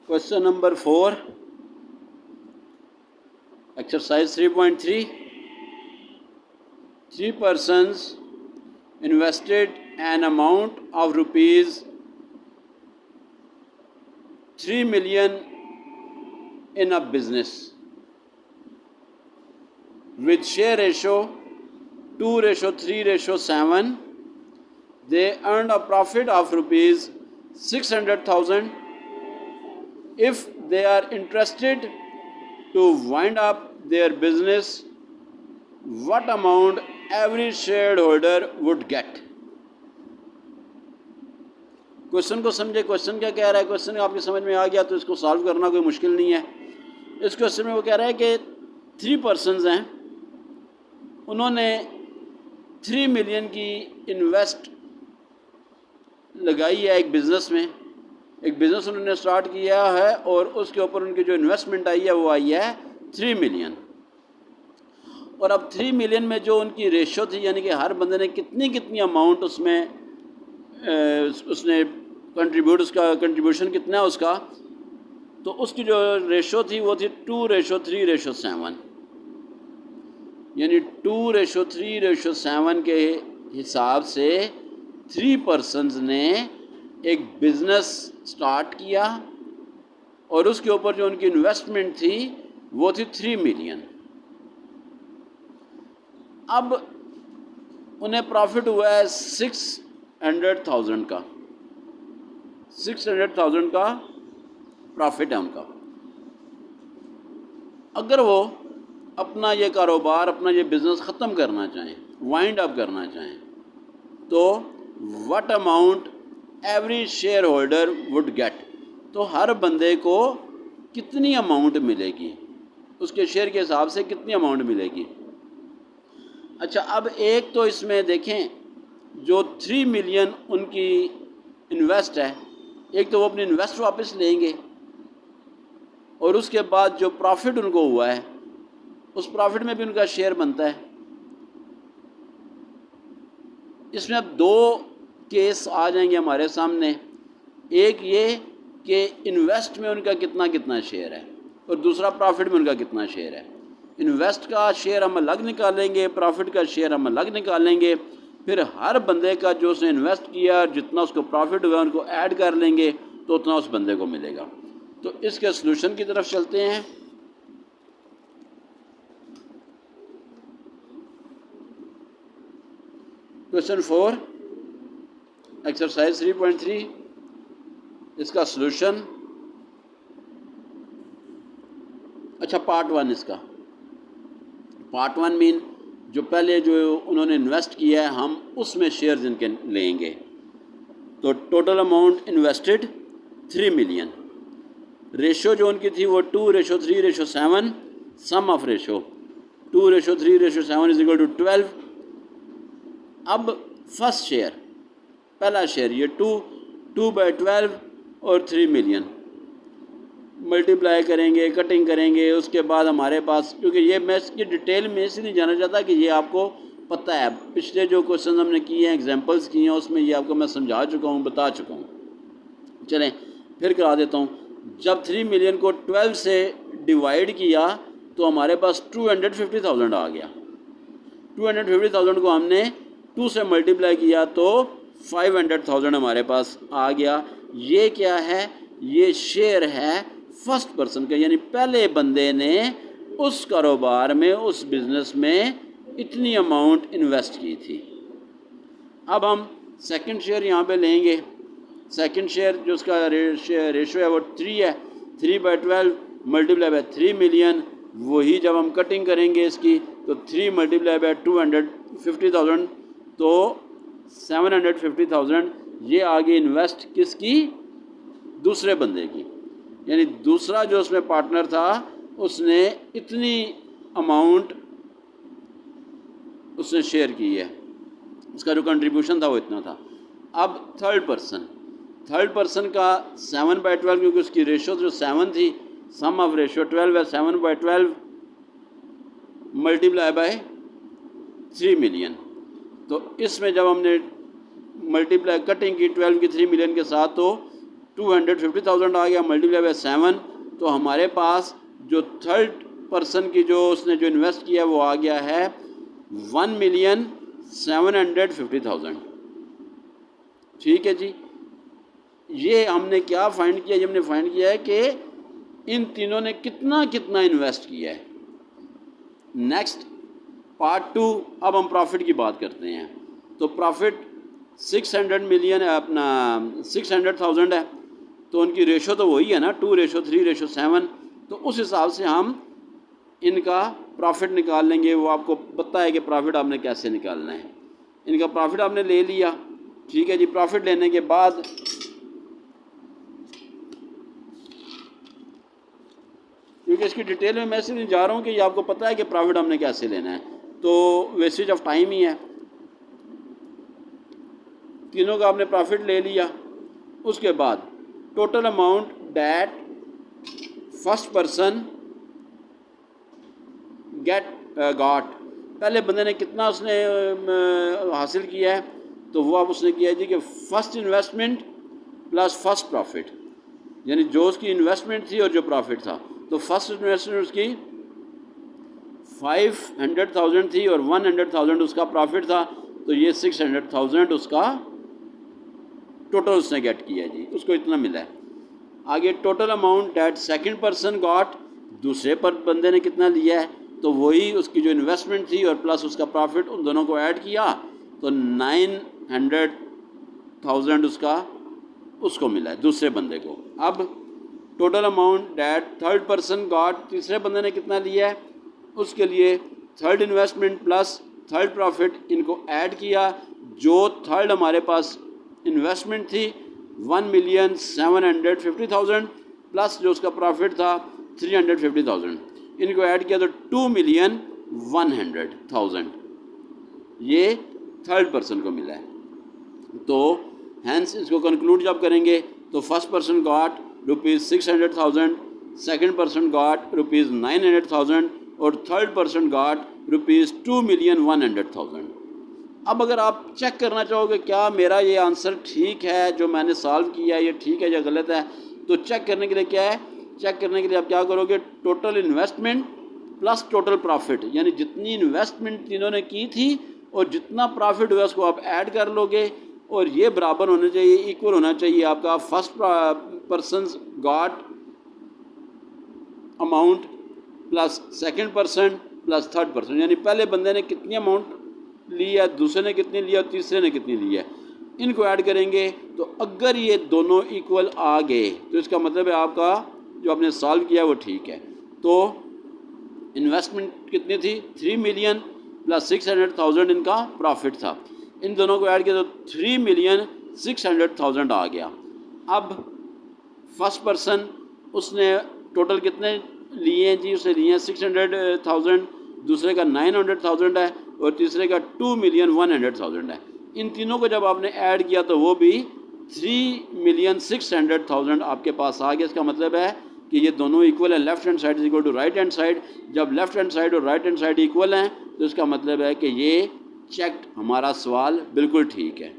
Question number 4, exercise 3.3. Three persons invested an amount of rupees 3 million in a business with share ratio 2:3:7. They earned a profit of rupees 600,000. If they are interested to wind up their business, what amount every shareholder would get? Question को समझे। Question क्या कह रहा है? Question आपकी समझ में आ गया तो इसको सॉल्व करना कोई मुश्किल नहीं है। इस क्वेश्चन में वो कह रहा है कि 3 पर्सनस हैं, उन्होंने 3 मिलियन की इन्वेस्ट लगाई है एक बिज़नेस में। एक बिज़नेस उन्होंने स्टार्ट किया है और उसके ऊपर उनकी जो इन्वेस्टमेंट आई है वो आई है 3 मिलियन। और अब 3 मिलियन में जो उनकी रेशो थी, यानी कि हर बंदे ने कितनी अमाउंट उसमें उसने उसका कंट्रीब्यूशन कितना है उसका, तो उसकी जो रेशो थी वो थी 2:3:7। यानी 2:3:7 के हिसाब से 3 पर्सनस ने एक बिज़नेस स्टार्ट किया और उसके ऊपर जो उनकी इन्वेस्टमेंट थी वो थी 3 मिलियन। अब उन्हें प्रॉफिट हुआ है 600,000 का। 600,000 का प्रॉफिट है उनका। अगर वो अपना ये कारोबार, अपना ये बिज़नेस ख़त्म करना चाहें, वाइंड अप करना चाहें, तो what amount every share holder would get, तो हर बंदे को कितनी अमाउंट मिलेगी, उसके शेयर के हिसाब से कितनी अमाउंट मिलेगी। अच्छा, अब एक तो इसमें देखें जो 3 मिलियन उनकी इन्वेस्ट है, एक तो वो अपनी इन्वेस्ट वापस लेंगे और उसके बाद जो प्रॉफिट उनको हुआ है उस प्रॉफिट में भी उनका शेयर बनता है। इसमें अब 2 केस आ जाएंगे हमारे सामने। एक ये कि इन्वेस्ट में उनका कितना शेयर है और दूसरा प्रॉफिट में उनका कितना शेयर है। इन्वेस्ट का शेयर हम अलग निकालेंगे, प्रॉफिट का शेयर हम अलग निकालेंगे, फिर हर बंदे का जो उसने इन्वेस्ट किया जितना उसको प्रॉफिट हुआ उनको ऐड कर लेंगे तो उतना उस बंदे को मिलेगा। तो इसके सलूशन की तरफ चलते हैं। क्वेश्चन 4, एक्सरसाइज 3.3, इसका सलूशन। अच्छा, पार्ट 1 इसका। पार्ट 1 मीन जो पहले जो उन्होंने इन्वेस्ट किया है हम उसमें शेयर्स इनके लेंगे। तो total amount invested 3 million. Ratio जो उनकी थी वो 2:3:7। Sum of ratio 2:3:7 is equal to 12। अब फर्स्ट शेयर, पहला शेयर ये 2/12 और 3 मिलियन मल्टीप्लाई करेंगे, कटिंग करेंगे। उसके बाद हमारे पास, क्योंकि ये मैं इसकी डिटेल में इसलिए जाना चाहता कि ये आपको पता है, पिछले जो क्वेश्चन हमने किए हैं, एग्जांपल्स किए हैं, उसमें ये आपको मैं समझा चुका हूँ, बता चुका हूँ। चलें फिर करा देता हूँ। जब 3 मिलियन को 12 से डिवाइड किया तो हमारे पास 250,000 आ गया। 250,000 को हमने 2 से मल्टीप्लाई किया तो 500,000 हमारे पास आ गया। ये क्या है? ये शेयर है फर्स्ट पर्सन का, यानी पहले बंदे ने उस कारोबार में, उस बिज़नेस में इतनी अमाउंट इन्वेस्ट की थी। अब हम सेकंड शेयर यहाँ पे लेंगे। सेकंड शेयर जो उसका रेशो है वो 3 है। 3/12 मल्टीप्लाई बाय 3 मिलियन, वही जब हम कटिंग करेंगे इसकी तो 3 मल्टीप्लाई बाय 250,000 तो 750,000। ये आगे इन्वेस्ट किसकी? दूसरे बंदे की, यानी दूसरा जो उसमें पार्टनर था उसने इतनी अमाउंट उसने शेयर की है, उसका जो कंट्रीब्यूशन था वो इतना था। अब थर्ड पर्सन का 7/12, क्योंकि उसकी रेशो जो 7 थी, सम ऑफ रेशो 12 है, 7/12 मल्टीप्लाई बाय 3 मिलियन। तो इसमें जब हमने मल्टीप्लाई कटिंग की 12 की 3 मिलियन के साथ तो 250,000 आ गया, मल्टीप्लाई बाय 7, तो हमारे पास जो थर्ड पर्सन की जो उसने जो इन्वेस्ट किया वो आ गया है 1,750,000। ठीक है जी। ये हमने क्या फाइंड किया? ये हमने फाइंड किया है कि इन तीनों ने कितना कितना इन्वेस्ट किया है। नेक्स्ट पार्ट 2, अब हम प्रॉफिट की बात करते हैं। तो प्रॉफिट 600 मिलियन है, अपना 600,000 है, तो उनकी रेशो तो वही है ना, 2:3:7। तो उस हिसाब से हम इनका प्रॉफिट निकाल लेंगे। वो आपको पता है कि प्रॉफिट आपने कैसे निकालना है। इनका प्रॉफिट आपने ले लिया, ठीक है जी। प्रॉफिट लेने के बाद क्योंकि इसकी डिटेल में मैं इसलिए जा रहा हूँ कि ये आपको पता है कि प्रॉफिट हमने कैसे लेना है, तो वेस्टेज ऑफ टाइम ही है। तीनों का आपने प्रॉफिट ले लिया। उसके बाद total amount that first person got, पहले बंदे ने कितना उसने हासिल किया है, तो वो अब उसने किया है जी कि first investment plus first profit, यानी जो उसकी इन्वेस्टमेंट थी और जो प्रॉफिट था। तो फर्स्ट इन्वेस्टमेंट उसकी 500,000 थी और 100,000 उसका प्रॉफिट था, तो ये 600,000 उसका टोटल उसने गेट किया जी, उसको इतना मिला है। आगे total amount that second person got, दूसरे पर बंदे ने कितना लिया है, तो वही उसकी जो इन्वेस्टमेंट थी और प्लस उसका प्रॉफिट, उन दोनों को ऐड किया तो 900,000 उसको मिला है दूसरे बंदे को। अब total amount that third person got, तीसरे बंदे ने कितना लिया है, उसके लिए third investment plus third profit इनको ऐड किया। जो थर्ड हमारे पास इन्वेस्टमेंट थी 1,750,000 प्लस जो उसका प्रॉफिट था 350,000, इनको ऐड किया तो 2,100,000 ये थर्ड पर्सन को मिला है। तो हैंस इसको कंक्लूड जब करेंगे तो first person got ₹600,000, second person got ₹900,000 और थर्ड पर्सन गॉट ₹2,100,000। अब अगर आप चेक करना चाहोगे क्या मेरा ये आंसर ठीक है, जो मैंने सॉल्व किया ये ठीक है या गलत है, तो चेक करने के लिए क्या है, चेक करने के लिए आप क्या करोगे, total investment plus total profit, यानी जितनी इन्वेस्टमेंट तीनों ने की थी और जितना प्रॉफिट हुआ उसको आप ऐड कर लोगे और ये बराबर होना चाहिए, इक्वल होना चाहिए आपका first person got amount plus second person plus third person, यानी पहले बंदे ने कितनी अमाउंट ली है, दूसरे ने कितनी लिया और तीसरे ने कितनी ली है, इनको ऐड करेंगे। तो अगर ये दोनों इक्वल आ गए तो इसका मतलब है आपका जो आपने सॉल्व किया वो ठीक है। तो इन्वेस्टमेंट कितनी थी 3 मिलियन प्लस 600,000 इनका प्रॉफिट था, इन दोनों को ऐड किया तो 3,600,000 आ गया। अब फर्स्ट पर्सन उसने टोटल कितने लिए हैं जी, उसने लिए हैं 600,000, दूसरे का 900,000 है और तीसरे का 2,100,000 है। इन तीनों को जब आपने ऐड किया तो वो भी 3,600,000 आपके पास आ गया। इसका मतलब है कि ये दोनों इक्वल है, left hand side is equal to right hand side. जब लेफ्ट हैंड साइड और राइट हैंड साइड इक्वल हैं तो इसका मतलब है कि ये चेक्ड, हमारा सवाल बिल्कुल ठीक है।